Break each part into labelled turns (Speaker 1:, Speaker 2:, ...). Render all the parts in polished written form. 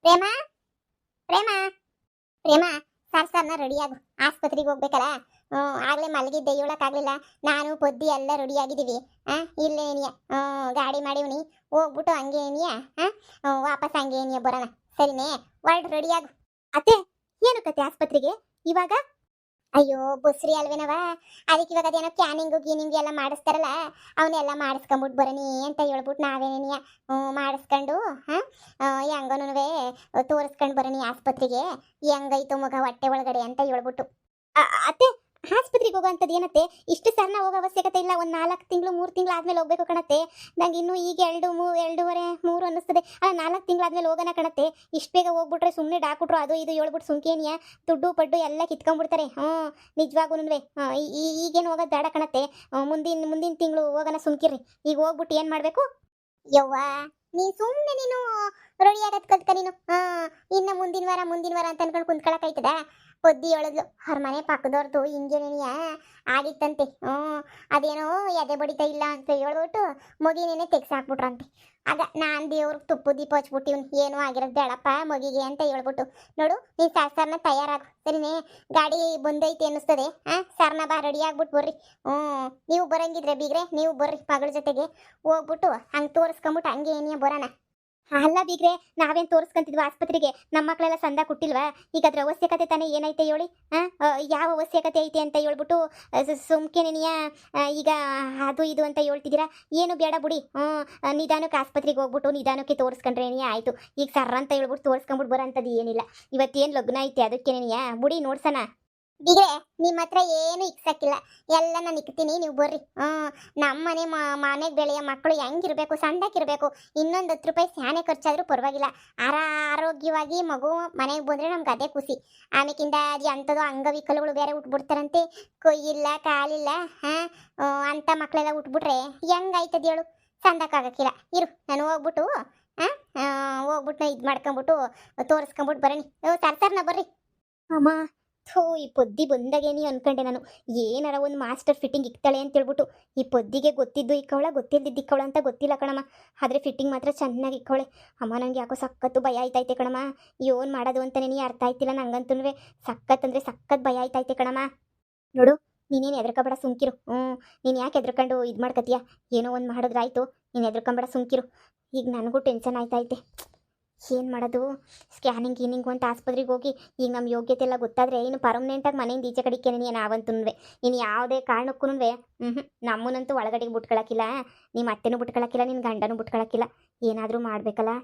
Speaker 1: ಪ್ರೇಮ ಪ್ರೇಮ ಪ್ರೇಮ ಸರ್ನ ರೆಡಿ ಆಗು, ಆಸ್ಪತ್ರೆಗೆ ಹೋಗ್ಬೇಕಲ್ಲ. ಆಗ್ಲೇ ಮಲಗಿದ್ದೆ, ಹೇಳಕ್ಕಾಗ್ಲಿಲ್ಲ. ನಾನು ಪೊದ್ದಿ ಎಲ್ಲ ರೆಡಿ ಆಗಿದ್ದೀವಿ. ಇಲ್ಲೇನಿಯ ಗಾಡಿ ಮಾಡಿವ್ನಿ, ಹೋಗ್ಬಿಟ್ಟು ಹಂಗೆ ಏನಿಯ ವಾಪಸ್ ಹಂಗೆ ಏನಿಯ ಬರೋಣ. ಸರಿನೇ, ವರ್ಡ್ ರೆಡಿ ಆಗು. ಅತ್ತೆ, ಏನು ಕತೆ ಆಸ್ಪತ್ರೆಗೆ ಇವಾಗ? ಅಯ್ಯೋ ಬಸ್ರಿ ಅಲ್ವೇನವ, ಅದಕ್ಕೆ ಇವಾಗ ಅದೇನೋ ಕ್ಯಾನಿಂಗು ಗೀನಿಂಗ್ ಎಲ್ಲ ಮಾಡಿಸ್ತಾರಲ್ಲ, ಅವನ್ನೆಲ್ಲ ಮಾಡಿಸ್ಕೊಂಬಿಟ್ಟು ಬರನಿ ಅಂತ ಹೇಳ್ಬಿಟ್ಟು ನಾವೇನೇನಿಯ ಮಾಡಿಸ್ಕೊಂಡು ಹೆಂಗನುವೆ ತೋರಿಸ್ಕೊಂಡು ಬರನಿ ಆಸ್ಪತ್ರೆಗೆ. ಹೆಂಗೈತು ಮಗ ಹೊಟ್ಟೆ ಒಳಗಡೆ ಅಂತ ಹೇಳ್ಬಿಟ್ಟು. ಅತ್ತೆ, ಆಸ್ಪತ್ರೆಗೆ ಹೋಗೋಂಥದ್ದು ಏನತ್ತೆ? ಇಷ್ಟು ಸರ್ನ ಹೋಗೋ ಅವಶ್ಯಕತೆ ಇಲ್ಲ. ಒಂದು 4 ತಿಂಗಳು 3 ತಿಂಗಳು ಆದ್ಮೇಲೆ ಹೋಗ್ಬೇಕು ಕಣತ್ತೆ. ನಂಗೆ ಇನ್ನೂ ಈಗ 2 3 ಅನ್ನಿಸ್ತದೆ. 4 ತಿಂಗಳಾದ್ಮೇಲೆ ಹೋಗೋಣ ಕಣತ್ತೆ. ಇಷ್ಟು ಬೇಗ ಹೋಗ್ಬಿಟ್ರೆ ಸುಮ್ಮನೆ ಡಾಕ್ಟ್ರು ಅದು ಇದು ಹೇಳ್ಬಿಟ್ಟು ಸುಮ್ಕೇನಿಯ ದುಡ್ಡು ಪಡ್ಡು ಎಲ್ಲ ಕಿತ್ಕೊಂಡ್ಬಿಡ್ತಾರೆ. ನಿಜವಾಗೂ ಈಗೇನು ಹೋಗೋದು ಬೇಡ ಕಣತ್ತೆ. ಮುಂದಿನ ತಿಂಗಳು ಹೋಗೋಣ, ಸುಮ್ಕಿರ್ರಿ. ಈಗ ಹೋಗ್ಬಿಟ್ಟು ಏನು ಮಾಡಬೇಕು? ಯವ್ವ, ನೀನು ರೆಡಿ ಆಗತ್ ಕಲ್ತ್ಕ ನೀನು. ಇನ್ನು ಮುಂದಿನ ವಾರ ಅಂತ ಅನ್ಕೊಂಡು ಕುಂತ್ಕೊಳಕಾಯ್ತದ? ಪೊದ್ದಿ ಹೇಳಿದ್ಲು, ಅವ್ರ ಮನೆ ಪಕ್ಕದವ್ರದ್ದು ಇಂಜಿನಿಯ ಆಗಿತ್ತಂತೆ. ಅದೇನೋ ಎದೆ ಬಡಿತಾ ಇಲ್ಲ ಅಂತ ಹೇಳ್ಬಿಟ್ಟು ಮಗಿನೇನೆ ತೆಗ್ಸಾಕ್ಬಿಟ್ರಂತೆ. ಆಗ ನಾನು ದೇವ್ರಿಗೆ ತುಪ್ಪು ದೀಪ ಹಚ್ಬಿಟ್ಟಿವ್ನು, ಏನೂ ಆಗಿರೋದು ಬೇಡಪ್ಪ ಮಗಿಗೆ ಅಂತ ಹೇಳ್ಬಿಟ್ಟು. ನೋಡು, ನೀನು ಸರ್ನ ತಯಾರಾಗು, ಸರಿನೇ? ಗಾಡಿ ಬಂದೈತೆ ಅನ್ನಿಸ್ತದೆ. ಸರ್ನ ಬಾ, ರೆಡಿ ಆಗ್ಬಿಟ್ಟು ಬರ್ರಿ. ನೀವು ಬರಂಗಿದ್ರೆ ಬೀಗ್ರೆ ನೀವು ಬರ್ರಿ, ಮಗಳ ಜೊತೆಗೆ ಹೋಗ್ಬಿಟ್ಟು ಹಂಗೆ ತೋರಿಸ್ಕೊಂಬಿಟ್ಟು ಹಂಗೆ ಏನಿಯ ಬರೋಣ. ಅಲ್ಲ ಬೀಗ್ರೆ, ನಾವೇನು ತೋರಿಸ್ಕೊಂತಿದ್ವಿ ಆಸ್ಪತ್ರೆಗೆ? ನಮ್ಮ ಮಕ್ಕಳೆಲ್ಲ ಸಂದ ಕೊಟ್ಟಿಲ್ವಾ? ಈಗ ಅದ್ರ ಅವಶ್ಯಕತೆ ತಾನೇ ಏನೈತೆ ಹೇಳಿ? ಯಾವ ಅವಶ್ಯಕತೆ ಐತೆ ಅಂತ ಹೇಳ್ಬಿಟ್ಟು ಸುಮ್ಕೆನೆನಿಯ ಈಗ ಅದು ಇದು ಅಂತ ಹೇಳ್ತಿದ್ದೀರಾ? ಏನು ಬೇಡ ಬಿಡಿ. ನಿಧಾನಕ್ಕೆ ಆಸ್ಪತ್ರೆಗೆ ಹೋಗ್ಬಿಟ್ಟು ನಿಧಾನಕ್ಕೆ ತೋರಿಸ್ಕೊಂಡ್ರೆ ಏನಿಯ ಆಯಿತು. ಈಗ ಸರ್ರ ಅಂತ ಹೇಳ್ಬಿಟ್ಟು ತೋರಿಸ್ಕೊಂಬಿಟ್ಟು ಬರೋಂಥದ್ದು ಏನಿಲ್ಲ. ಇವತ್ತೇನು ಲಗ್ನ ಐತೆ ಅದಕ್ಕೇನೆನಿಯ ಬುಡಿ ನೋಡ್ಸೋಣ. ಬಿಗ್ರೆ, ನಿಮ್ಮ ಹತ್ರ ಏನು ಇಕ್ಸಕ್ಕಿಲ್ಲ, ಎಲ್ಲ ನಾನು ಇಕ್ತೀನಿ, ನೀವು ಬರ್ರಿ. ನಮ್ಮ ಮನೆಗೆ ಬೆಳೆಯೋ ಮಕ್ಕಳು ಹೆಂಗಿರ್ಬೇಕು, ಸಣ್ಣಕ್ಕಿರ್ಬೇಕು. ಇನ್ನೊಂದು 10 ರೂಪಾಯಿ ಸ್ಯಾನೆ ಖರ್ಚಾದ್ರೂ ಪರವಾಗಿಲ್ಲ. ಆರೋಗ್ಯವಾಗಿ ಮಗು ಮನೆಗೆ ಬಂದರೆ ನಮ್ಗೆ ಅದೇ ಖುಷಿ. ಆಮೇಕಿಂದ ಅದು ಅಂಥದ್ದು ಅಂಗವಿಕಲಗಳು ಬೇರೆ ಉಟ್ಬಿಡ್ತಾರಂತೆ, ಕೊಯ್ಯಿಲ್ಲ ಕಾಲಿಲ್ಲ. ಅಂಥ ಮಕ್ಕಳೆಲ್ಲ ಉಟ್ಬಿಟ್ರೆ ಹೆಂಗಾಯ್ತದ ಹೇಳು? ಸಂದಕ್ಕಾಗಕ್ಕಿಲ್ಲ. ಇರು, ನಾನು ಹೋಗ್ಬಿಟ್ಟು ಇದು ಮಾಡ್ಕೊಂಬಿಟ್ಟು ತೋರಿಸ್ಕೊಂಬಿಟ್ಟು ಬರೋಣಿ. ಸರ್ನ ಬರ್ರಿ. ಅಮ್ಮ, ಈ ಪೊದ್ದಿ ಬಂದಾಗೇನಿ ಅನ್ಕೊಂಡೆ ನಾನು, ಏನಾರ ಒಂದು ಮಾಸ್ಟರ್ ಫಿಟ್ಟಿಂಗ್ ಇಕ್ತಾಳೆ ಅಂತ ಹೇಳ್ಬಿಟ್ಟು. ಈ ಪೊದ್ದಿಗೆ ಗೊತ್ತಿದ್ದು ಇಕ್ಕವಳ, ಗೊತ್ತಿಲ್ದಿದ್ದು ಇಕ್ಕವಳ ಅಂತ ಗೊತ್ತಿಲ್ಲ ಕಣಮ್ಮ. ಆದರೆ ಫಿಟ್ಟಿಂಗ್ ಮಾತ್ರ ಚೆನ್ನಾಗಿ ಇಕ್ಕವಳೆ. ಅಮ್ಮ, ನಂಗೆ ಯಾಕೋ ಸಖತ್ತು ಭಯ ಆಯ್ತೈತೆ ಕಣಮ್ಮ. ಏನು ಮಾಡೋದು ಅಂತಲೇ ನೀ ಅರ್ಥ ಆಯ್ತಿಲ್ಲ ನಂಗಂತೂ. ಸಖತ್ ಅಂದರೆ ಸಖತ್ ಭಯ ಆಯ್ತೈತೆ ಕಣಮ್ಮ. ನೋಡು, ನೀನೇನು ಹೆದರ್ಕೋಬೇಡ, ಸುಮ್ಕಿರು. ನೀನು ಯಾಕೆ ಹೆದರ್ಕೊಂಡು ಇದು ಮಾಡ್ಕತೀಯ? ಏನೋ ಒಂದು ಮಾಡಿದ್ರಾಯ್ತು, ನೀನು ಹೆದರ್ಕೊಂಬೇಡ, ಸುಮ್ಕಿರು. ಈಗ ನನಗೂ ಟೆನ್ಷನ್ ಆಯ್ತೈತೆ. ಏನು ಮಾಡೋದು? ಸ್ಕ್ಯಾನಿಂಗ್ ಅಂತ ಆಸ್ಪತ್ರೆಗೆ ಹೋಗಿ ಈಗ ನಮ್ಮ ಯೋಗ್ಯತೆ ಎಲ್ಲ ಗೊತ್ತಾದರೆ ಇನ್ನು ಪರ್ಮನೆಂಟಾಗಿ ಮನೆಯಿಂದ ಈಚೆ ಕಡೆಗೆ ನಾವಂತೂ ಇನ್ನು ಯಾವುದೇ ಕಾರಣಕ್ಕೂ ನಮ್ಮನ್ನಂತೂ ಒಳಗಡೆಗೆ ಬಿಟ್ಕೊಳಕ್ಕಿಲ್ಲ. ನಿಮ್ಮ ಅತ್ತೆನೂ ಬಿಟ್ಕೊಳಕ್ಕಿಲ್ಲ, ನಿನ್ನ ಗಂಡನೂ ಬಿಟ್ಕೊಳಕ್ಕಿಲ್ಲ. ಏನಾದರೂ ಮಾಡಬೇಕಲ್ಲ,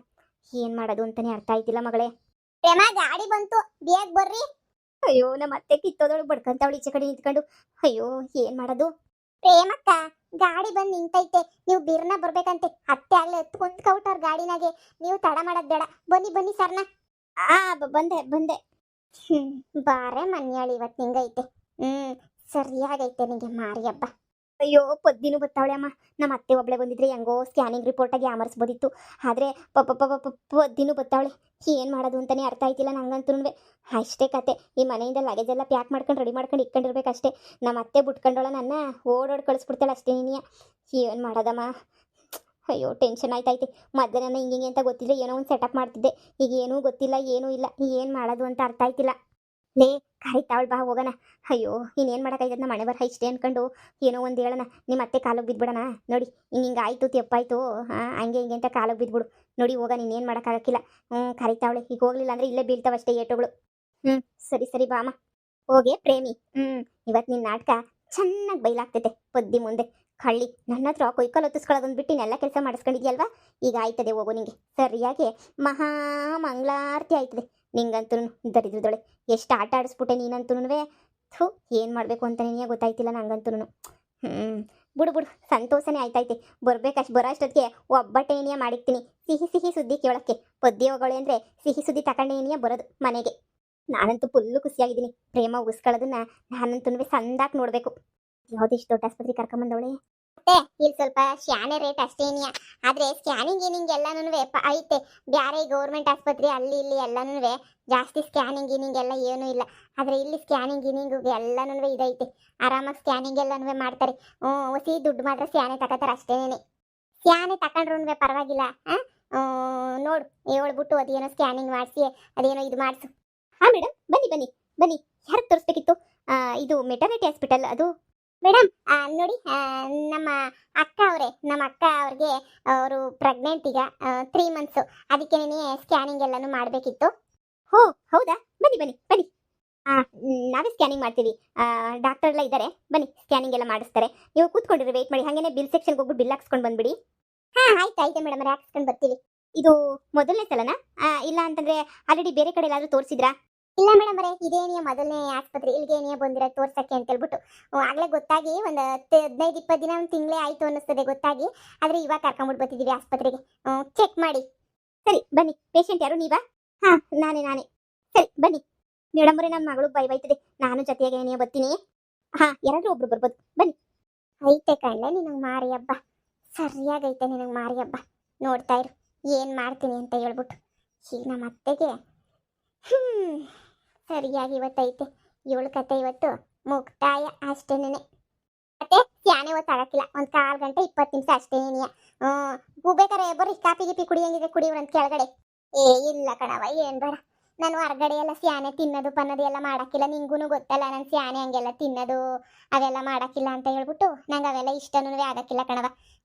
Speaker 1: ಏನು ಮಾಡೋದು ಅಂತಲೇ ಅರ್ಥ ಆಯ್ತಿಲ್ಲ ಮಗಳೇ. ಪ್ರೇಮ, ಗಾಡಿ ಬಂತು, ಬೇಗ ಬರ್ರಿ. ಅಯ್ಯೋ, ನಮ್ಮ ಅತ್ತೆ ಕಿತ್ತೋದೊಳಗೆ ಬಡ್ಕಂತವಳು ಈಚೆ ಕಡೆ ನಿಂತ್ಕೊಂಡು. ಅಯ್ಯೋ, ಏನು ಮಾಡೋದು? ಪ್ರೇಮಕ್ಕ, ಗಾಡಿ ಬಂದು ನಿಂತೈತೆ, ನೀವು ಬಿರ್ನ ಬರ್ಬೇಕಂತೆ. ಅತ್ತೆ ಆಗ್ಲೇ ಎತ್ತು ಕುಂತ್ಕೌಟವ್ರ ಗಾಡಿನಾಗೆ. ನೀವು ತಡ ಮಾಡೋದು ಬೇಡ. ಬನ್ನಿ ಸರ್ನ. ಬಂದೆ. ಬಾರೆ ಮನ್ಯಾಳಿ, ಇವತ್ತು ನಿಂಗೈತೆ. ಸರಿಯಾಗೈತೆ ನಿಂಗೆ ಮಾರಿ ಹಬ್ಬ. ಅಯ್ಯೋ, ಪೊದ್ದಿನೂ ಬತ್ತಾವಳೆ ಅಮ್ಮ. ನಮ್ಮ ಅತ್ತೆ ಒಬ್ಳೆ ಬಂದಿದ್ರೆ ಹೆಂಗೋ ಸ್ಕ್ಯಾನಿಂಗ್ ರಿಪೋರ್ಟಾಗಿ ಆಮರಿಸ್ಬೋದಿತ್ತು. ಆದರೆ ಪೊದ್ದಿನೂ ಬತ್ತಾವಳೆ. ಏನು ಮಾಡೋದು ಅಂತಲೇ ಅರ್ಥ ಆಯ್ತಿಲ್ಲ ನಂಗಂತೂ. ಅಷ್ಟೇ ಕತೆ. ಈ ಮನೆಯಿಂದ ಲಗೇಜ್ ಎಲ್ಲ ಪ್ಯಾಕ್ ಮಾಡ್ಕೊಂಡು ರೆಡಿ ಮಾಡ್ಕೊಂಡು ಇಟ್ಕೊಂಡಿರ್ಬೇಕಷ್ಟೇ. ನಮ್ಮ ಅತ್ತೆ ಬಿಟ್ಕೊಂಡೋಳ ನನ್ನ ಓಡೋಡಿ ಕಳಿಸ್ಬಿಡ್ತಾಳೆ ಅಷ್ಟೇ. ನೀನಿಯ ಏನು ಮಾಡೋದಮ್ಮ? ಅಯ್ಯೋ, ಟೆನ್ಷನ್ ಆಯ್ತೈತೆ. ಮೊದಲೇ ನನ್ನ ಹಿಂಗೆ ಅಂತ ಗೊತ್ತಿದ್ರೆ ಏನೋ ಒಂದು ಸೆಟಪ್ ಮಾಡ್ತಿದ್ದೆ. ಈಗ ಏನೂ ಗೊತ್ತಿಲ್ಲ, ಏನೂ ಇಲ್ಲ. ಏನು ಮಾಡೋದು ಅಂತ ಅರ್ಥ ಆಯ್ತಿಲ್ಲ. ಲೇ, ಕರಿತಾವಳು, ಬಾ ಹೋಗೋಣ. ಅಯ್ಯೋ, ಇನ್ನೇನು ಮಾಡೋಕ್ಕಾಯ್ತದ? ನಮ್ಮ ಮನೆ ಬರ ಇಷ್ಟೇ ಅನ್ಕೊಂಡು ಏನೋ ಒಂದು ಹೇಳೋಣ. ನಿಮ್ಮ ಅತ್ತೆ ಕಾಲಿಗೆ ಬಿದ್ಬಿಡೋಣ. ನೋಡಿ, ಹಿಂಗೆ ಆಯಿತು, ತೆಪ್ಪಾಯ್ತು, ಹಂಗೆ ಹಿಂಗೆ ಅಂತ ಕಾಲಿಗೆ ಬಿದ್ಬಿಡು. ನೋಡಿ, ಹೋಗ, ನೀನೇನು ಮಾಡೋಕ್ಕಾಗಕ್ಕಿಲ್ಲ. ಕರಿತಾವಳೆ. ಈಗ ಹೋಗ್ಲಿಲ್ಲ ಅಂದರೆ ಇಲ್ಲೇ ಬೀಳ್ತಾವಷ್ಟೇ ಏಟುಗಳು. ಸರಿ ಬಾಮ. ಹೋಗೆ ಪ್ರೇಮಿ. ಇವತ್ತು ನಿನ್ನ ನಾಟಕ ಚೆನ್ನಾಗಿ ಬಯಲಾಗ್ತೈತೆ ಪೊದ್ದಿ ಮುಂದೆ. ಕಳ್ಳಿ, ನನ್ನ ಹತ್ರ ಕೊಯ್ಕಲ್ ಹೊತ್ತಿಸ್ಕೊಳ್ಳೋದೊಂದು ಬಿಟ್ಟು ಇನ್ನೆಲ್ಲ ಕೆಲಸ ಮಾಡಿಸ್ಕೊಂಡಿದ್ಯಲ್ವಾ? ಈಗ ಆಯ್ತದೆ, ಹೋಗು. ನಿಂಗೆ ಸರಿಯಾಗಿ ಮಂಗಳಾರತಿ ಆಯ್ತದೆ. ನಿಂಗಂತೂ ದರಿದ್ರದೊಳೆ ಎಷ್ಟು ಆಟ ಆಡಿಸ್ಬಿಟ್ಟೆ ನೀನಂತೂ. ಏನು ಮಾಡಬೇಕು ಅಂತ ನೀನೇ ಗೊತ್ತಾಯ್ತಿಲ್ಲ ನಂಗಂತೂ. ಬಿಡು, ಸಂತೋಷನೇ ಆಯ್ತೈತೆ. ಬರೋ ಅಷ್ಟೊತ್ತಿಗೆ ಒಬ್ಬಟ್ಟೇನಿಯ ಮಾಡಿರ್ತೀನಿ, ಸಿಹಿ ಸುದ್ದಿ ಕೇಳೋಕ್ಕೆ. ಪೊದ್ದಿ ಹೋಗೋಳೆ ಅಂದರೆ ಸಿಹಿ ಸುದ್ದಿ ತಗೊಂಡೇನಿಯ ಬರೋದು ಮನೆಗೆ. ನಾನಂತೂ ಫುಲ್ಲು ಖುಷಿಯಾಗಿದ್ದೀನಿ. ಪ್ರೇಮ ಉಗಿಸ್ಕೊಳ್ಳೋದನ್ನ ನಾನಂತೂ ಸಂದಾಕ್ ನೋಡಬೇಕು. ಯಾವುದೇ ಇಷ್ಟು ದೊಡ್ಡ ಆಸ್ಪತ್ರೆ ಕರ್ಕೊಂಬಂದವಳೆ. ಇಲ್ಲಿ ಸ್ವಲ್ಪ ಶಾನೆ ರೇಟ್ ಅಷ್ಟೇನಿಯ. ಆದರೆ ಸ್ಕ್ಯಾನಿಂಗ್ ಎಲ್ಲನೂ ಐತೆ. ಬೇರೆ ಗೌರ್ಮೆಂಟ್ ಆಸ್ಪತ್ರೆ ಅಲ್ಲಿ ಇಲ್ಲಿ ಎಲ್ಲನೂ ಜಾಸ್ತಿ ಸ್ಕ್ಯಾನಿಂಗ್ ಎಲ್ಲ ಏನೂ ಇಲ್ಲ. ಆದರೆ ಇಲ್ಲಿ ಸ್ಕ್ಯಾನಿಂಗ್ ಎಲ್ಲನೂ ಇದೈತೆ. ಆರಾಮಾಗಿ ಸ್ಕ್ಯಾನಿಂಗ್ ಎಲ್ಲನೂ ಮಾಡ್ತಾರೆ. ಹೊಸಿ ದುಡ್ಡು ಮಾತ್ರ ಸ್ಯಾನೆ ತಗೋತಾರೆ ಅಷ್ಟೇನೆ. ಸ್ಯಾನೆ ತಗೊಂಡ್ರೂ ಪರವಾಗಿಲ್ಲ. ನೋಡು ಹೇಳ್ಬಿಟ್ಟು ಅದೇನೋ ಸ್ಕ್ಯಾನಿಂಗ್ ಮಾಡಿಸಿ ಅದೇನೋ ಇದು ಮಾಡಿಸು. ಹಾಂ ಮೇಡಮ್, ಬನ್ನಿ ಬನ್ನಿ ಬನ್ನಿ. ಯಾರಿಗೆ ತೋರಿಸ್ಬೇಕಿತ್ತು? ಇದು ಮೆಟರ್ನಿಟಿ ಹಾಸ್ಪಿಟಲ್ ಅದು. ಮೇಡಮ್ ನೋಡಿ, ನಮ್ಮ ಅಕ್ಕ ಅವರೇ, ನಮ್ಮ ಅಕ್ಕ ಅವ್ರಿಗೆ ಅವರು ಪ್ರೆಗ್ನೆಂಟ್ ಈಗ 3 ಮಂತ್ಸು. ಅದಕ್ಕೆ ಸ್ಕ್ಯಾನಿಂಗ್ ಎಲ್ಲನೂ ಮಾಡಬೇಕಿತ್ತು. ಹೋ ಹೌದಾ, ಬನ್ನಿ ಬನ್ನಿ ಬನ್ನಿ. ನಾವೇ ಸ್ಕ್ಯಾನಿಂಗ್ ಮಾಡ್ತೀವಿ. ಡಾಕ್ಟರ್ ಎಲ್ಲ ಇದ್ದಾರೆ, ಬನ್ನಿ ಸ್ಕ್ಯಾನಿಂಗ್ ಎಲ್ಲ ಮಾಡಿಸ್ತಾರೆ. ನೀವು ಕೂತ್ಕೊಂಡಿರಿ, ವೆಯ್ಟ್ ಮಾಡಿ. ಹಾಗೇನೆ ಬಿಲ್ ಸೆಕ್ಷನ್ಗೆ ಹೋಗ್ಬಿಟ್ಟು ಬಿಲ್ ಹಾಕ್ಸ್ಕೊಂಡು ಬಂದ್ಬಿಡಿ. ಹಾಂ ಆಯ್ತು ಆಯ್ತು ಮೇಡಮ್, ಹಾಕ್ಸ್ಕೊಂಡು ಬರ್ತೀವಿ. ಇದು ಮೊದಲನೇ ಸಲನಾ? ಇಲ್ಲ ಅಂತಂದ್ರೆ ಆಲ್ರೆಡಿ ಬೇರೆ ಕಡೆ ಎಲ್ಲಾದರೂ ತೋರಿಸಿದ್ರಾ? ಇಲ್ಲ ಮೇಡಮ್ ಅವರೇ, ಇದೇನಿಯ ಮೊದಲನೇ ಆಸ್ಪತ್ರೆ, ಇಲ್ಲಿಗೆ ಬಂದಿರೋ ತೋರ್ಸಕ್ಕೆ ಅಂತ ಹೇಳ್ಬಿಟ್ಟು. ಆಗಲೇ ಗೊತ್ತಾಗಿ ಒಂದು 15-20 ದಿನ, ಒಂದು ತಿಂಗಳೇ ಆಯಿತು ಅನ್ನಿಸ್ತದೆ ಗೊತ್ತಾಗಿ. ಆದರೆ ಇವಾಗ ಕರ್ಕೊಂಬಿಟ್ಟು ಬರ್ತಿದ್ದೀವಿ ಆಸ್ಪತ್ರೆಗೆ. ಚೆಕ್ ಮಾಡಿ. ಸರಿ ಬನ್ನಿ. ಪೇಷಂಟ್ ಯಾರು, ನೀವಾ? ಹಾಂ ನಾನೇ. ಸರಿ ಬನ್ನಿ ಮೇಡಮ್ ಅವರೇ, ನನ್ನ ಮಗಳು ಬೈತದೆ, ನಾನು ಜೊತೆಗೆ ಏನೇ ಬರ್ತೀನಿ. ಹಾಂ ಯಾರಾದರೂ ಒಬ್ರು ಬರ್ಬೋದು, ಬನ್ನಿ. ಐತೆ ಕಣ್ಲೆ ನಿನಗೆ ಮಾರಿ ಹಬ್ಬ, ಸರಿಯಾಗೈತೆ ನಿನಗೆ ಮಾರಿ ಹಬ್ಬ. ನೋಡ್ತಾ ಇರು ಏನು ಮಾಡ್ತೀನಿ ಅಂತ ಹೇಳ್ಬಿಟ್ಟು. ಈಗ ನಮ್ಮ ಅತ್ತೆಗೆ ಸರಿಯಾಗಿ ಇವತ್ತೈತೆ ಇವಳು ಕತೆ. ಇವತ್ತು ಮುಕ್ತಾಯ ಅಷ್ಟೇನೆ. ಮತ್ತೆ ಸ್ಯಾನೆ ಹೊತ್ತು ಆಗಕ್ಕಿಲ್ಲ, ಒಂದು 1/4 ಗಂಟೆ 20 ನಿಮಿಷ ಅಷ್ಟೇನಿಯ. ಬೇಕಾರೆ ಬರ್ರಿ, ಕಾಪಿ ಗಿಪಿ ಕುಡಿಯಂಗಿದ್ರೆ ಕುಡಿಯೋರಂತ ಕೆಳಗಡೆ. ಇಲ್ಲ ಕಣವ, ಏನು ಬೇಡ. ನಾನು ಹೊರಗಡೆ ಎಲ್ಲ ಸ್ಯಾನೆ ತಿನ್ನೋದು ಪನ್ನೋದು ಎಲ್ಲ ಮಾಡೋಕ್ಕಿಲ್ಲ. ನಿಂಗೂ ಗೊತ್ತಲ್ಲ, ನಾನು ಸ್ಯಾನೆ ಹಂಗೆಲ್ಲ ತಿನ್ನೋದು ಅವೆಲ್ಲ ಮಾಡೋಕ್ಕಿಲ್ಲ ಅಂತ ಹೇಳ್ಬಿಟ್ಟು ನಂಗೆ ಅವೆಲ್ಲ ಇಷ್ಟನೂ ಆಗಕ್ಕಿಲ್ಲ ಕಣವ.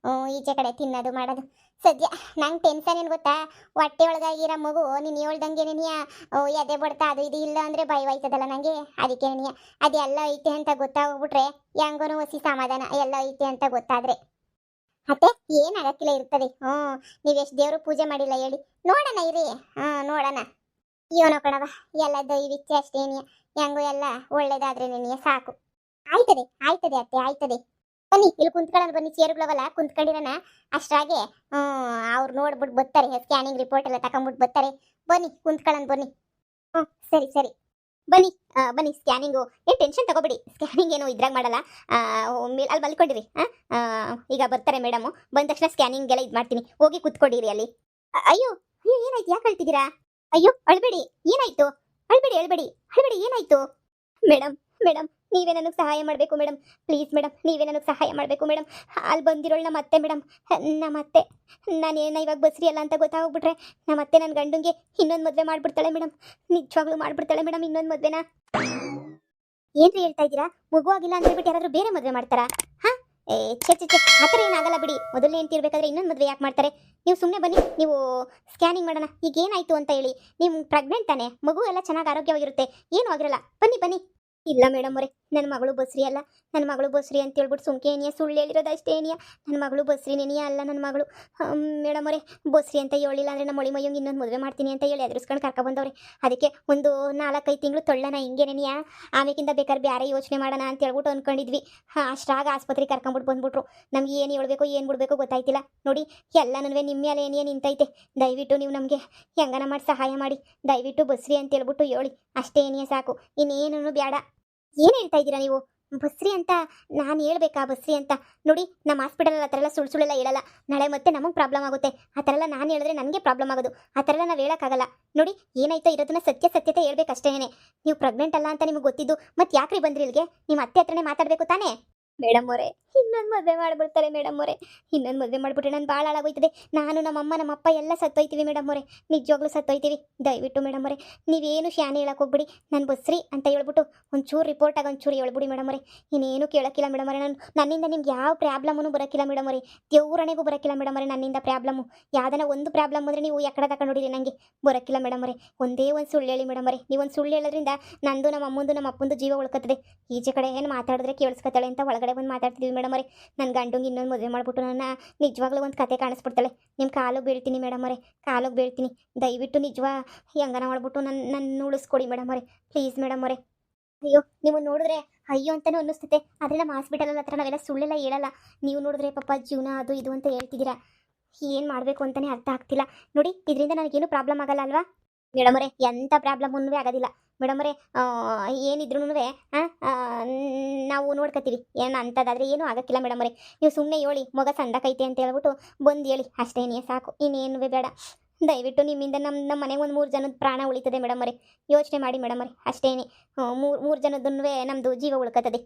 Speaker 1: ಈಚೆ ಕಡೆ ತಿನ್ನೋದು ಮಾಡೋದು ಸದ್ಯ ನಂಗೆ ಟೆನ್ಷನ್ ಏನು ಗೊತ್ತಾ? ಹೊಟ್ಟೆ ಒಳಗಾಗಿರೋ ಮಗು ನೀನು ಹೇಳ್ದಂಗೆ ಎದೆ ಬಡ್ತಾ ಅದು ಇದು ಇಲ್ಲ ಅಂದರೆ ಭಯವಾಯ್ತದಲ್ಲ ನನಗೆ. ಅದಕ್ಕೆ ಅದೆಲ್ಲ ಐತೆ ಅಂತ ಗೊತ್ತಾಗ್ಬಿಟ್ರೆ ಹೆಂಗೋನು ಹೊಸಿ ಸಮಾಧಾನ, ಎಲ್ಲ ಐತೆ ಅಂತ ಗೊತ್ತಾದರೆ. ಮತ್ತೆ ಏನಾಗಕ್ಕಿಲ್ಲ, ಇರ್ತದೆ. ನೀವು ಎಷ್ಟು ದೇವರು ಪೂಜೆ ಮಾಡಿಲ್ಲ ಹೇಳಿ ನೋಡೋಣ, ಇರಿ. ನೋಡೋಣ. ಏನೋ ಕಣವ, ಎಲ್ಲ ದೈವಿಚ್ಛೆ ಅಷ್ಟೇನಿಯ. ಹೆಂಗೋ ಎಲ್ಲ ಒಳ್ಳೇದಾದ್ರೆ ನೆನೆಯ ಸಾಕು. ಆಯ್ತದೆ ಆಯ್ತದೆ ಅತ್ತೆ, ಆಯ್ತದೆ. ಬನ್ನಿ ಇಲ್ಲಿ ಕುಂತ್ಕೊಳ್ಳೋಣ, ಬನ್ನಿ. ಚೇರುಗಳವಲ್ಲ, ಕುಂತ್ಕೊಂಡಿರೋಣ. ಅಷ್ಟಾಗೆ ಅವ್ರು ನೋಡ್ಬಿಟ್ಟು ಬರ್ತಾರೆ, ಸ್ಕ್ಯಾನಿಂಗ್ ರಿಪೋರ್ಟ್ ಎಲ್ಲ ತಗೊಂಡ್ಬಿಟ್ಟು ಬರ್ತಾರೆ. ಬನ್ನಿ ಕುಂತ್ಕೊಳ್ಳೋಣ, ಬನ್ನಿ. ಸರಿ ಸರಿ ಬನ್ನಿ. ಬನ್ನಿ ಸ್ಕ್ಯಾನಿಂಗು ಏನು ಟೆನ್ಷನ್ ತಗೋಬೇಡಿ. ಸ್ಕ್ಯಾನಿಂಗ್ ಏನು ಇದ್ರಾಗ ಮಾಡಲ್ಲ. ಅಲ್ಲಿ ಮಲ್ಕೊಂಡಿರಿ. ಈಗ ಬರ್ತಾರೆ ಮೇಡಮು, ಬಂದ ತಕ್ಷಣ ಸ್ಕ್ಯಾನಿಂಗ್ ಎಲ್ಲ ಇದು ಮಾಡ್ತೀನಿ. ಹೋಗಿ ಕುತ್ಕೊಂಡಿರಿ ಅಲ್ಲಿ. ಅಯ್ಯೋ ಅಯ್ಯೋ, ಏನಾಯ್ತು? ಯಾಕೆ ಅಳ್ತಿದ್ದೀರಾ? ಅಯ್ಯೋ ಅಳ್ಬೇಡಿ, ಏನಾಯ್ತು? ಅಳ್ಬೇಡಿ, ಏನಾಯ್ತು? ಮೇಡಮ್ ನೀವೇ ನನಗೆ ಸಹಾಯ ಮಾಡಬೇಕು ಮೇಡಮ್, ಪ್ಲೀಸ್ ಮೇಡಮ್, ನೀವೇ ನನಗೆ ಸಹಾಯ ಮಾಡಬೇಕು ಮೇಡಮ್. ಅಲ್ಲಿ ಬಂದಿರೋಳು ನಮ್ಮ ಅತ್ತೆ ಮೇಡಮ್. ನಮ್ಮ ಅತ್ತೆ ನಾನೇನ ಇವಾಗ ಬಸ್ರಿ ಅಲ್ಲ ಅಂತ ಗೊತ್ತಾಗ್ಬಿಟ್ರೆ ನಮ್ಮ ಅತ್ತೆ ನನ್ನ ಗಂಡಂಗೆ ಇನ್ನೊಂದು ಮದುವೆ ಮಾಡಿಬಿಡ್ತಾಳೆ ಮೇಡಮ್. ನಿಜವಾಗ್ಲೂ ಮಾಡಿಬಿಡ್ತಾಳೆ ಮೇಡಮ್ ಇನ್ನೊಂದು ಮದುವೆನ. ಏನ್ರಿ ಹೇಳ್ತಾ ಇದ್ದೀರಾ? ಮಗು ಆಗಿಲ್ಲ ಅಂತ ಹೇಳ್ಬಿಟ್ಟು ಯಾರಾದರೂ ಬೇರೆ ಮದುವೆ ಮಾಡ್ತಾರಾ? ಹಾಂ ಛೆ ಆ ಥರ ಏನಾಗಲ್ಲ ಬಿಡಿ. ಮೊದಲನೇ ಹೆಂಡ್ತಿರ್ಬೇಕಾದ್ರೆ ಇನ್ನೊಂದು ಮದುವೆ ಯಾಕೆ ಮಾಡ್ತಾರೆ? ನೀವು ಸುಮ್ಮನೆ ಬನ್ನಿ, ನೀವು ಸ್ಕ್ಯಾನಿಂಗ್ ಮಾಡೋಣ. ಈಗ ಏನಾಯಿತು ಅಂತ ಹೇಳಿ. ನೀವು ಪ್ರೆಗ್ನೆಂಟ್ ತಾನೆ, ಮಗು ಎಲ್ಲ ಚೆನ್ನಾಗಿ ಆರೋಗ್ಯವಾಗಿರುತ್ತೆ, ಏನೂ ಆಗಿರಲ್ಲ. ಬನ್ನಿ. ಇಲ್ಲ ಮೇಡಮ್ ಅವರೇ, ನನ್ನ ಮಗಳು ಬಸ್ರಿ ಅಲ್ಲ. ನನ್ನ ಮಗಳು ಬಸ್ರಿ ಅಂತ ಹೇಳ್ಬಿಟ್ಟು ಸುಮ್ಕೆ ಏನಿಯ ಸುಳ್ಳು ಹೇಳಿರೋದು ಅಷ್ಟೇ ಏನಿಯ. ನನ್ನ ಮಗಳು ಬಸ್ರಿ ನೆನಿಯ ಅಲ್ಲ ನನ್ನ ಮಗಳು. ಮೇಡಮ್ ಅವರೇ, ಬಸ್ರಿ ಅಂತ ಹೇಳಿಲ್ಲ ಅಂದರೆ ನಮ್ಮ ಮೊಳಿ ಮಯ್ಯಂಗೆ ಇನ್ನೊಂದು ಮದುವೆ ಮಾಡ್ತೀನಿ ಅಂತ ಹೇಳಿ ಎದುರಿಸ್ಕೊಂಡು ಕರ್ಕೊಬಂದವ್ರೆ. ಅದಕ್ಕೆ ಒಂದು 4-5 ತಿಂಗಳು ತೊಳ್ಳನ ಹಿಂಗೆ ನೆನಿಯ. ಆಮೇಕಿಂದ ಬೇಕಾದ್ರೆ ಬೇರೆ ಯೋಚನೆ ಮಾಡೋಣ ಅಂತ ಹೇಳ್ಬಿಟ್ಟು ಅಂದ್ಕೊಂಡಿದ್ವಿ. ಅಷ್ಟಾಗ ಆಸ್ಪತ್ರೆಗೆ ಕರ್ಕೊಂಬಿಟ್ಟು ಬಂದ್ಬಿಟ್ರು. ನಮ್ಗೆ ಏನು ಹೇಳ್ಬೇಕು ಏನು ಬಿಡಬೇಕು ಗೊತ್ತಾಯ್ತಿಲ್ಲ ನೋಡಿ. ಎಲ್ಲನೂ ನಿಮ್ಮ ಮೇಲೆ ಏನೇ ನಿಂತೈತೆ. ದಯವಿಟ್ಟು ನೀವು ನಮಗೆ ಹೆಂಗನ ಮಾಡಿ ಸಹಾಯ ಮಾಡಿ. ದಯವಿಟ್ಟು ಬಸ್ರಿ ಅಂತ ಹೇಳ್ಬಿಟ್ಟು ಹೇಳಿ ಅಷ್ಟೇ ಏನಿಯ ಸಾಕು, ಇನ್ನೇನೂ ಬೇಡ. ಏನು ಹೇಳ್ತಾ ಇದ್ದೀರಾ ನೀವು? ಬಸ್ರಿ ಅಂತ ನಾನು ಹೇಳ್ಬೇಕಾ? ಬಸ್ರಿ ಅಂತ ನೋಡಿ, ನಮ್ಮ ಹಾಸ್ಪಿಟಲಲ್ಲಿ ಆ ಥರ ಎಲ್ಲ ಸುಳ್ಳೆಲ್ಲ ಹೇಳಲ್ಲ. ನಾಳೆ ಮತ್ತೆ ನಮಗೆ ಪ್ರಾಬ್ಲಮ್ ಆಗುತ್ತೆ. ಆ ಥರ ಎಲ್ಲ ನಾನು ಹೇಳಿದ್ರೆ ನನಗೆ ಪ್ರಾಬ್ಲಮ್ ಆಗೋದು. ಆ ಥರ ಎಲ್ಲ ನಾವು ಹೇಳೋಕ್ಕಾಗಲ್ಲ. ನೋಡಿ ಏನಾಯ್ತೋ ಇರೋದನ್ನ ಸತ್ಯತೆ ಹೇಳ್ಬೇಕಷ್ಟೇನೆ. ನೀವು ಪ್ರೆಗ್ನೆಂಟ್ ಅಲ್ಲ ಅಂತ ನಿಮಗೆ ಗೊತ್ತಿದ್ದು ಮತ್ತೆ ಯಾಕ್ರಿ ಬಂದ್ರಿ ಇಲ್ಲಿಗೆ? ನಿಮ್ಮ ಅತ್ತೆ ಹತ್ರನೇ ಮಾತಾಡಬೇಕು ತಾನೇ? ಮೇಡಮ್ ಅವರೇ, ಇನ್ನೊಂದು ಮದುವೆ ಮಾಡಿಬಿಡ್ತಾರೆ ಮೇಡಮ್ ಅವರೇ. ಇನ್ನೊಂದು ಮದುವೆ ಮಾಡಿಬಿಟ್ರೆ ನಾನು ಭಾಳ ಹಾಳಾಗೋಯ್ತದೆ. ನಾನು ನಮ್ಮಮ್ಮ ನಮ್ಮಪ್ಪ ಎಲ್ಲ ಸತ್ತೋಯ್ತೀವಿ ಮೇಡಮ್ ಅವರೇ, ನಿಜವಾಗ್ಲೂ ಸತ್ತೋಯ್ತೀವಿ. ದಯವಿಟ್ಟು ಮೇಡಮ್ ಅವರೇ, ನೀವೇನು ಶಾನೆ ಹೇಳಕ್ಕೆ ಹೋಗ್ಬಿಡಿ. ನಾನು ಬಸ್ರಿ ಅಂತ ಹೇಳ್ಬಿಟ್ಟು ಒಂಚೂರು ರಿಪೋರ್ಟಾಗಿ ಒಂಚೂರು ಹೇಳ್ಬಿಡಿ ಮೇಡಮ್ ಅವರೇ. ಇನ್ನೇನು ಕೇಳೋಕ್ಕಿಲ್ಲ ಮೇಡಮ್ ಅವರೇ. ನನ್ನಿಂದ ನಿಮ್ಗೆ ಯಾವ ಪ್ರಾಬ್ಲಮ್ಮೂ ಬರೋಕ್ಕಿಲ್ಲ ಮೇಡಮ್ ಅವರೇ. ದೇವ್ರಣೆಗೂ ಬರೋಕ್ಕಿಲ್ಲ ಮೇಡಮ್ ಅವರೇ ನನ್ನಿಂದ ಪ್ರಾಬ್ಲಮ್ಮು. ಯಾವುದನ್ನ ಒಂದು ಪ್ರಾಬ್ಲಮ್ ಅಂದರೆ ನೀವು ಎಕ್ಕಡ ತಗೊಂಡು ನೋಡಿರಿ, ನನಗೆ ಬರೋಕ್ಕಿಲ್ಲ ಮೇಡಮ್ ಅವರೇ. ಒಂದೇ ಒಂದು ಸುಳ್ಳು ಹೇಳಿ ಮೇಡಮ್ ಅವರೇ. ನೀವು ಒಂದು ಸುಳ್ಳು ಹೇಳೋದ್ರಿಂದ ನಂದು ನಮ್ಮ ಅಮ್ಮಂದು ನಮ್ಮ ಅಪ್ಪಂದು ಜೀವ ಉಳ್ಕೊತದೆ. ಈಚೆ ಕಡೆ ಏನು ಮಾತಾಡಿದ್ರೆ ಕೇಳಿಸ್ಕೊತಾಳೆ ಅಂತ ಒಳಗಡೆ ಬಂದು ಮಾತಾಡ್ತಿದ್ವಿ ಮೇಡಮ್ ಅವರೇ. ನನ್ನ ಗಂಡಂಗೆ ಇನ್ನೊಂದು ಮದುವೆ ಮಾಡಿಬಿಟ್ಟು ನನ್ನ ನಿಜವಾಗ್ಲೂ ಒಂದು ಕತೆ ಕಾಣಿಸ್ಬಿಡ್ತಾಳೆ. ನಿಮ್ಮ ಕಾಲಿಗೆ ಬೀಳ್ತೀನಿ ಮೇಡಮ್ ಅವರೇ, ಕಾಲಿಗೆ ಬೀಳ್ತೀನಿ. ದಯವಿಟ್ಟು ನಿಜವಾ ಹೆಂಗನ ಮಾಡ್ಬಿಟ್ಟು ನನ್ನ ಉಳಿಸ್ಕೊಡಿ ಮೇಡಮ್ ಅವರೇ, ಪ್ಲೀಸ್ ಮೇಡಮ್ ಅವರೇ. ಅಯ್ಯೋ ನೀವು ನೋಡಿದ್ರೆ ಅಯ್ಯೋ ಅಂತಲೂ ಅನ್ನಿಸ್ತೈತೆ. ಆದರೆ ನಮ್ಮ ಹಾಸ್ಪಿಟಲಲ್ಲಿ ಹತ್ರ ನಾವೆಲ್ಲ ಸುಳ್ಳೆಲ್ಲ ಹೇಳಲ್ಲ. ನೀವು ನೋಡಿದ್ರೆ ಪಾಪ ಜೀವನ ಅದು ಇದು ಅಂತ ಹೇಳ್ತಿದ್ದೀರಾ. ಏನು ಮಾಡಬೇಕು ಅಂತಲೇ ಅರ್ಥ ಆಗ್ತಿಲ್ಲ. ನೋಡಿ ಇದರಿಂದ ನನಗೇನು ಪ್ರಾಬ್ಲಮ್ ಆಗಲ್ಲ ಅಲ್ವಾ ಮೇಡಮ್ ಅವರೇ? ಎಂಥ ಪ್ರಾಬ್ಲಮ್ಮೂ ಆಗೋದಿಲ್ಲ ಮೇಡಮ್ ಅವರೇ. ಏನಿದ್ರು ನಾವು ನೋಡ್ಕೊತೀವಿ. ಏನು ಅಂಥದ್ದಾದರೆ ಏನೂ ಆಗೋಕ್ಕಿಲ್ಲ ಮೇಡಮ್ ಅವರೇ. ನೀವು ಸುಮ್ಮನೆ ಹೇಳಿ ಮಗ ಸಂದಕೈತೆ ಅಂತ ಹೇಳ್ಬಿಟ್ಟು ಬಂದು ಹೇಳಿ ಅಷ್ಟೇನೇ ಸಾಕು, ಇನ್ನೇನು ಬೇಡ. ದಯವಿಟ್ಟು ನಿಮ್ಮಿಂದ ನಮ್ಮ ಮನೆಗೆ ಒಂದು 3 ಜನದ ಪ್ರಾಣ ಉಳಿತದೆ ಮೇಡಮ್ ಅವರೇ. ಯೋಚನೆ ಮಾಡಿ ಮೇಡಮ್ ಅವರೇ ಅಷ್ಟೇನೆ. ಮೂರು ಜನದನ್ನೂ ನಮ್ಮದು ಜೀವ ಉಳ್ಕತ್ತದೆ.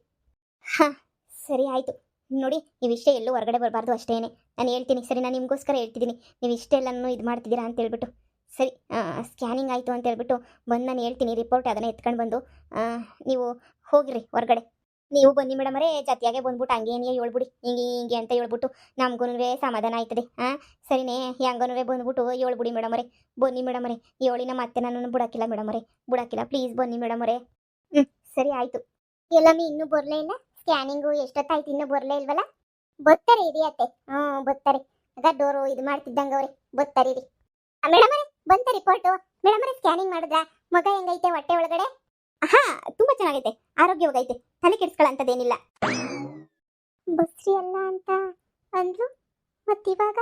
Speaker 1: ಹಾಂ ಸರಿ ಆಯಿತು. ನೋಡಿ ನೀವು ಇಷ್ಟೇ ಎಲ್ಲೂ ಹೊರಗಡೆ ಬರಬಾರ್ದು ಅಷ್ಟೇನೆ. ನಾನು ಹೇಳ್ತೀನಿ ಸರಿ, ನಾನು ನಿಮಗೋಸ್ಕರ ಹೇಳ್ತಿದ್ದೀನಿ. ನೀವು ಇಷ್ಟೆಲ್ಲನೂ ಇದು ಮಾಡ್ತಿದ್ದೀರಾ ಅಂತ ಹೇಳ್ಬಿಟ್ಟು. ಸರಿ, ಸ್ಕ್ಯಾನಿಂಗ್ ಆಯಿತು ಅಂತ ಹೇಳ್ಬಿಟ್ಟು ಬಂದು ನಾನು ಹೇಳ್ತೀನಿ ರಿಪೋರ್ಟ್ ಅದನ್ನು ಎತ್ಕೊಂಡು ಬಂದು ನೀವು ಹೋಗಿರಿ ಹೊರಗಡೆ. ನೀವು ಬನ್ನಿ ಮೇಡಮರೇ, ಜೊತೆಯಾಗೆ ಬಂದ್ಬಿಟ್ಟು ಹಂಗೆ ಏನೇ ಹೇಳ್ಬಿಡಿ, ಹಿಂಗೆ ಹಿಂಗೆ ಅಂತ ಹೇಳ್ಬಿಟ್ಟು ನಮಗೂ ಸಮಾಧಾನ ಆಯ್ತದೆ. ಸರಿನೇ, ಹೆಂಗನೂ ಬಂದ್ಬಿಟ್ಟು ಹೇಳ್ಬಿಡಿ ಮೇಡಮರೇ. ಬನ್ನಿ ಮೇಡಮರೇ, ಹೇಳಿ ನಮ್ಮ ಅತ್ತೆ ನನ್ನನ್ನು ಬಿಡೋಕ್ಕಿಲ್ಲ ಮೇಡಮರೇ, ಬಿಡೋಕ್ಕಿಲ್ಲ, ಪ್ಲೀಸ್ ಬನ್ನಿ ಮೇಡಮರೇ. ಸರಿ ಆಯಿತು. ಎಲ್ಲಮ್ಮಿ ಇನ್ನೂ ಬರಲೇ ಇಲ್ಲ? ಸ್ಕ್ಯಾನಿಂಗು ಎಷ್ಟೊತ್ತಾಯ್ತು ಇನ್ನೂ ಬರಲೇ ಇಲ್ವಲ್ಲ? ಬರ್ತಾರೆ ಇರಿ ಅತ್ತೆ. ಬರ್ತಾರೆ. ಆಗ ಡೋರು ಇದು ಮಾಡ್ತಿದ್ದಂಗೆ ಅವ್ರೆ, ಬರ್ತಾರೆ ಇರಿ. ಮೇಡಮರೇ ಬಂತ ರಿಪೋರ್ಟು? ಮೇಡಮರೇ ಸ್ಕ್ಯಾನಿಂಗ್ ಮಾಡಿದ್ರಾ? ಮಗ ಹೆಂಗೈತೆ ಹೊಟ್ಟೆ ಒಳಗಡೆ? ಹಾ, ತುಂಬಾ ಚೆನ್ನಾಗೈತೆ, ಆರೋಗ್ಯವಾಗೈತೆ, ತಲೆ ಕೆಡಿಸ್ಕೊಳ್ಳೋಂಥದ್ದೇನಿಲ್ಲ. ಬಸ್ರಿ ಅಲ್ಲ ಅಂತ ಅಂದ್ರು, ಮತ್ತಿವಾಗ?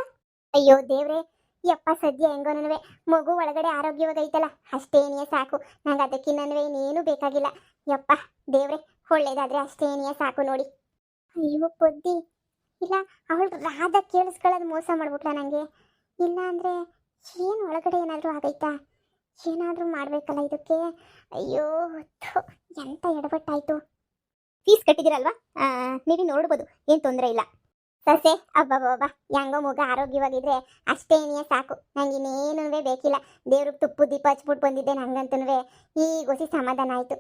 Speaker 1: ಅಯ್ಯೋ ದೇವ್ರೆ, ಯಪ್ಪ ಸದ್ಯ ಹೆಂಗೋನೂ ಮಗು ಒಳಗಡೆ ಆರೋಗ್ಯವಾಗೈತಲ್ಲ ಅಷ್ಟೇನಿಯ ಸಾಕು. ನಂಗೆ ಅದಕ್ಕಿನ್ನೂ ಇನ್ನೇನು ಬೇಕಾಗಿಲ್ಲ. ಯಪ್ಪ ದೇವ್ರೆ, ಒಳ್ಳೇದಾದ್ರೆ ಅಷ್ಟೇನಿಯ ಸಾಕು ನೋಡಿ. ಅಯ್ಯೋ ಪೊದ್ದಿ, ಇಲ್ಲ ಅವಳು ರಾಧ ಕೇಳಿಸ್ಕೊಳ್ಳೋದು ಮೋಸ ಮಾಡ್ಬಿಟ್ಲ ನನಗೆ. ಇಲ್ಲ ಅಂದರೆ ಏನು ಒಳಗಡೆ ಏನಾದರೂ ಆಗೈತಾ? ಏನಾದರೂ ಮಾಡಬೇಕಲ್ಲ ಇದಕ್ಕೆ. ಅಯ್ಯೋ ಎಂಥ ಎಡವಟ್ಟಾಯಿತು. ಫೀಸ್ ಕಟ್ಟಿದ್ದೀರಲ್ವಾ, ನೀವು ನೋಡ್ಬೋದು, ಏನು ತೊಂದರೆ ಇಲ್ಲ. ಸಸೆ ಅಬ್ಬಬ್ಬಬ್ಬ, ಹೆಂಗೋ ಮಗ ಆರೋಗ್ಯವಾಗಿದ್ರೆ ಅಷ್ಟೇನಿಯ ಸಾಕು. ನಂಗೆ ಇನ್ನೇನೂ ಬೇಕಿಲ್ಲ. ದೇವ್ರಿಗೆ ತುಪ್ಪು ದೀಪ ಹಚ್ಬಿಟ್ಟು ಬಂದಿದ್ದೆ, ನಂಗಂತೂ ಈಗ ಹೊಸಿ ಸಮಾಧಾನ ಆಯಿತು.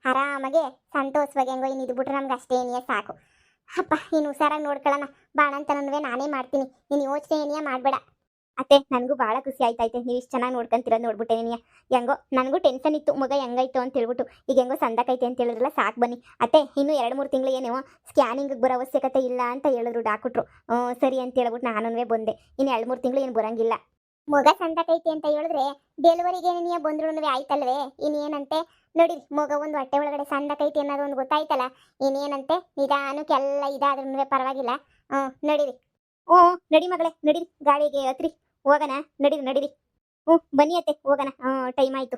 Speaker 1: ಆರಾಮಾಗೆ ಸಂತೋಷವಾಗಿ ಹೆಂಗೋ ಇನ್ನು ಇದ್ಬಿಟ್ರೆ ನಮ್ಗೆ ಅಷ್ಟೇನಿಯ ಸಾಕು. ಅಪ್ಪ ನೀನು ಹುಷಾರಾಗಿ ನೋಡ್ಕೊಳ್ಳೋಣ, ಬಾಣಂತನೂ ನಾನೇ ಮಾಡ್ತೀನಿ, ನೀನು ಯೋಚನೆ ಏನಿಯ ಮಾಡಬೇಡ. ಅತ್ತೆ ನನಗೂ ಭಾಳ ಖುಷಿ ಆಯ್ತೈತೆ, ನೀವು ಇಷ್ಟು ಚೆನ್ನಾಗಿ ನೋಡ್ಕೊಂತಿರೋದು ನೋಡ್ಬಿಟ್ಟೆ. ನೀನು ಹೆಂಗೋ ನನಗೂ ಟೆನ್ಷನ್ ಇತ್ತು ಮಗ ಹೆಂಗಾಯ್ತು ಅಂತ ಹೇಳ್ಬಿಟ್ಟು. ಈಗ ಹೆಂಗೋ ಸಂದಕೈತೆ ಅಂತ ಹೇಳಿದ್ರಲ್ಲ, ಸಾಕು ಬನ್ನಿ ಅತ್ತೆ. ಇನ್ನೂ 2-3 ತಿಂಗಳು ಏನೋ ಸ್ಕ್ಯಾನಿಂಗಿಗೆ ಬರೋ ಅವಶ್ಯಕತೆ ಇಲ್ಲ ಅಂತ ಹೇಳಿದ್ರು ಡಾಕ್ಟ್ರು. ಸರಿ ಅಂತ ಹೇಳ್ಬಿಟ್ಟು ನಾನೂ ಬಂದೆ. ಇನ್ನು 2-3 ತಿಂಗಳು ಏನು ಬರೋಂಗಿಲ್ಲ. ಮಗ ಸಂದಕೈತೆ ಅಂತ ಹೇಳಿದ್ರೆ ಡೆಲಿವರಿಗೆ ನೀನು ಬಂದ್ರೂ ಆಯ್ತಲ್ವೇ? ಇನ್ನೇನಂತೆ ನೋಡಿರಿ, ಮಗ ಒಂದು ಹೊಟ್ಟೆ ಒಳಗಡೆ ಸಂದಕೈತೆ ಅನ್ನೋದು ಒಂದು ಗೊತ್ತಾಯ್ತಲ್ಲ, ಇನ್ನೇನಂತೆ ನಿಧಾನಕ್ಕೆಲ್ಲ ಇದಾದ್ರೂ ಪರವಾಗಿಲ್ಲ. ನಡೀರಿ. ನಡಿ ಮಗಳೇ, ನಡೀರಿ, ಗಾಡಿಗೆ ಹತ್ರಿ, ಹೋಗೋಣ. ನಡೀರಿ. ಬನ್ನಿ ಅತ್ತೆ, ಹೋಗೋಣ, ಟೈಮ್ ಆಯಿತು.